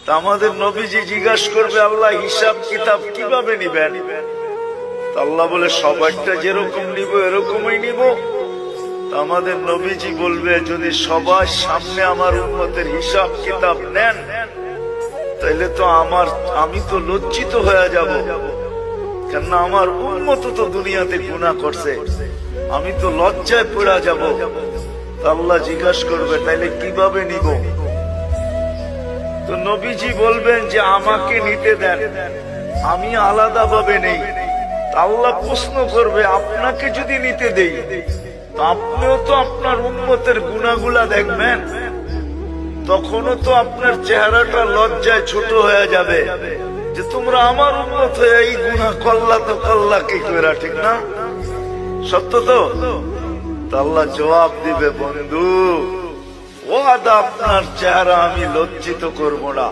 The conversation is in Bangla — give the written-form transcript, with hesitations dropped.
তা আমাদের নবীজি জিজ্ঞাসা করবে, আল্লাহ হিসাব কিতাব কিভাবে নিবেন? আল্লাহ বলে, সবাইটা যেরকম নিব এরকমই নিব। আমাদের নবীজি বলবে, যদি সবার সামনে আমার উম্মতের হিসাব কিতাব নেন, তাইলে তো আমি তো লজ্জিত হয়ে যাব, কেননা আমার উম্মত তো দুনিয়াতে গুনাহ করছে, আমি তো লজ্জায় পড়ে যাব। আল্লাহ জিজ্ঞাসা করবে, তাইলে কিভাবে নিব? তো নবীজি বলবেন যে আমাকে নিতে দেন, আমি আলাদা ভাবে নেই। আল্লাহ প্রশ্ন করবে, আপনাকে যদি নিতে দেই, আপনিও তো আপনার উম্মতের গুনাহগুলা দেখবেন, তখনও তো আপনার চেহারাটা লজ্জায় ছোট হয়ে যাবে যে তোমরা আমার উম্মত হয়ে এই গুনাহ করলা, তো করলা কি করে, ঠিক না? সত্য তো? আল্লাহ জবাব দিবে, বন্ধু ওয়াদা আপনার চেহারা আমি লজ্জিত করব না।